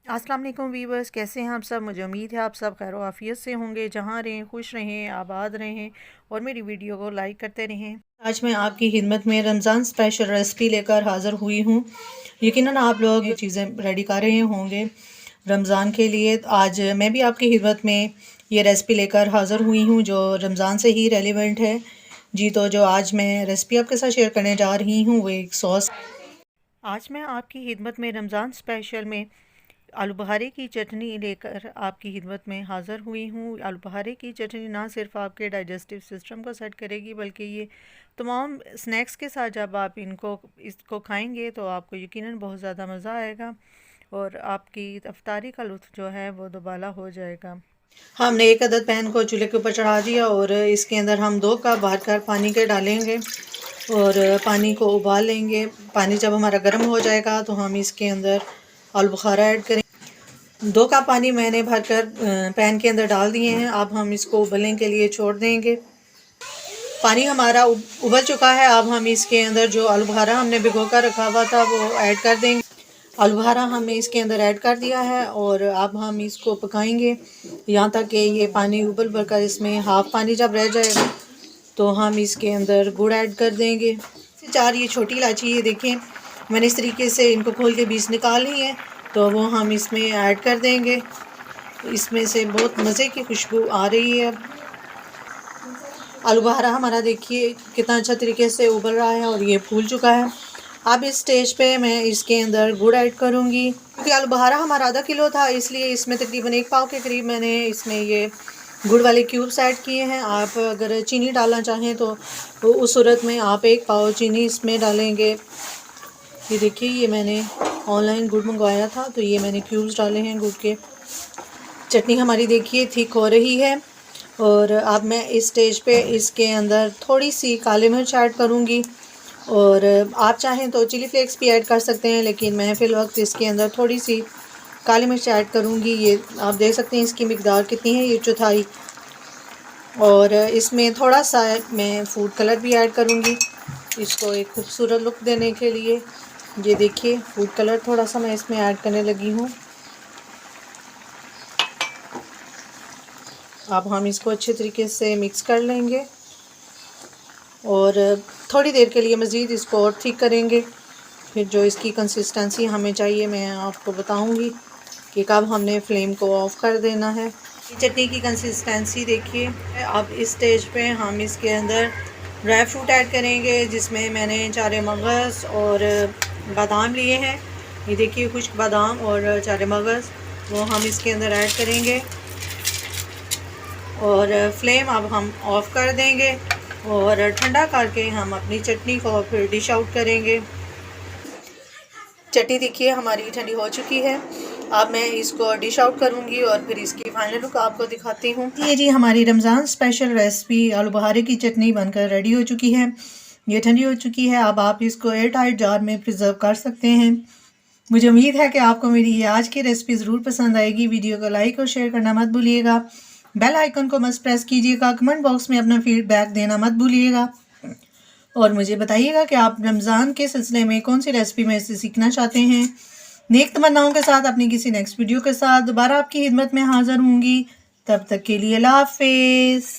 अस्सलाम वालेकुम वीवर्स, कैसे हैं आप सब। मुझे उम्मीद है आप सब खैर आफियत से होंगे। जहाँ रहें खुश रहें, आबाद रहें और मेरी वीडियो को लाइक करते रहें। आज मैं आपकी खिदमत में रमज़ान स्पेशल रेसिपी लेकर हाज़िर हुई हूँ। यकीनन आप लोग ये चीज़ें रेडी कर रहे होंगे रमज़ान के लिए। आज मैं भी आपकी खिदमत में ये रेसिपी लेकर हाज़िर हुई हूँ जो रमज़ान से ही रेलिवेंट है जी। तो जो आज मैं रेसिपी आपके साथ शेयर करने जा रही हूँ वो एक सॉस। आज मैं आपकी खिदमत में रमज़ान स्पेशल में आलू बहारे की चटनी लेकर आपकी खिदमत में हाज़िर हुई हूँ। आलू बहारे की चटनी ना सिर्फ आपके डाइजेस्टिव सिस्टम को सेट करेगी बल्कि ये तमाम स्नैक्स के साथ जब आप इसको खाएंगे तो आपको यकीनन बहुत ज़्यादा मज़ा आएगा और आपकी इफ्तारी का लुत्फ़ जो है वो दोबाला हो जाएगा। हमने एक अदद पैन को चूल्हे के ऊपर चढ़ा दिया और इसके अंदर हम 2 कप भरकर पानी के डालेंगे और पानी को उबाल लेंगे। पानी जब हमारा गर्म हो जाएगा तो हम इसके अंदर आलू बुखारा ऐड करें। 2 कप पानी मैंने भरकर पैन के अंदर डाल दिए हैं। अब हम इसको उबलने के लिए छोड़ देंगे। पानी हमारा उबल चुका है। अब हम इसके अंदर जो आलू बुखारा हमने भिगो कर रखा हुआ था वो ऐड कर देंगे। आलू बुखारा हमने इसके अंदर ऐड कर दिया है और अब हम इसको पकाएंगे यहाँ तक कि ये पानी उबल कर इसमें हाफ़ पानी जब रह जाएगा तो हम इसके अंदर गुड़ ऐड कर देंगे। 4 ये छोटी इलायची, ये देखें मैंने इस तरीके से इनको खोल के बीज निकाल ली है तो वो हम इसमें ऐड कर देंगे। इसमें से बहुत मज़े की खुशबू आ रही है। आलू बुखारा हमारा देखिए कितना अच्छा तरीके से उबल रहा है और ये फूल चुका है। अब इस स्टेज पे मैं इसके अंदर गुड़ ऐड करूँगी। क्योंकि आलू बुखारा हमारा आधा किलो था इसलिए इसमें तकरीबन 1 पाव के करीब मैंने इसमें ये गुड़ वाले क्यूब्स ऐड किए हैं। आप अगर चीनी डालना चाहें तो उस सूरत में आप 1 पाव चीनी इसमें डालेंगे। ये देखिए ये मैंने ऑनलाइन गुड़ मंगवाया था तो ये मैंने क्यूब्स डाले हैं गुड़ के। चटनी हमारी देखिए थिक हो रही है और अब मैं इस स्टेज पे इसके अंदर थोड़ी सी काली मिर्च ऐड करूँगी और आप चाहें तो चिली फ्लेक्स भी ऐड कर सकते हैं लेकिन मैं फ़िल वक्त इसके अंदर थोड़ी सी काली मिर्च ऐड करूँगी। ये आप देख सकते हैं इसकी मिकदार कितनी है, ये चौथाई। और इसमें थोड़ा सा मैं फूड कलर भी ऐड करूँगी इसको एक खूबसूरत लुक देने के लिए। ये देखिए फूड कलर थोड़ा सा मैं इसमें ऐड करने लगी हूँ। अब हम इसको अच्छे तरीके से मिक्स कर लेंगे और थोड़ी देर के लिए मज़ीद इसको और थिक करेंगे। फिर जो इसकी कंसिस्टेंसी हमें चाहिए मैं आपको बताऊंगी कि कब हमने फ्लेम को ऑफ़ कर देना है। चटनी की कंसिस्टेंसी देखिए। अब इस स्टेज पे हम इसके अंदर ड्राई फ्रूट ऐड करेंगे जिसमें मैंने चारे मगज़ और बादाम लिए हैं। ये देखिए खुश्क बादाम और चारे मगज़ वो हम इसके अंदर ऐड करेंगे और फ्लेम अब हम ऑफ़ कर देंगे और ठंडा करके हम अपनी चटनी को फिर डिश आउट करेंगे। चटनी देखिए हमारी ठंडी हो चुकी है। अब मैं इसको डिश आउट करूंगी और फिर इसकी फाइनल लुक आपको दिखाती हूँ। ये जी हमारी रमज़ान स्पेशल रेसिपी आलू बुखारे की चटनी बनकर रेडी हो चुकी है। ये ठंडी हो चुकी है। अब आप इसको एयर टाइट जार में प्रिजर्व कर सकते हैं। मुझे उम्मीद है कि आपको मेरी ये आज की रेसिपी ज़रूर पसंद आएगी। वीडियो को लाइक और शेयर करना मत भूलिएगा। बेल आइकन को मस्त प्रेस कीजिएगा। कमेंट बॉक्स में अपना फीडबैक देना मत भूलिएगा और मुझे बताइएगा कि आप रमज़ान के सिलसिले में कौन सी रेसिपी में से सीखना चाहते हैं। नेक तमन्नाओं के साथ अपनी किसी नेक्स्ट वीडियो के साथ दोबारा आपकी खिदमत में हाज़िर होंगी। तब तक के लिए अल्लाह हाफ़िज़।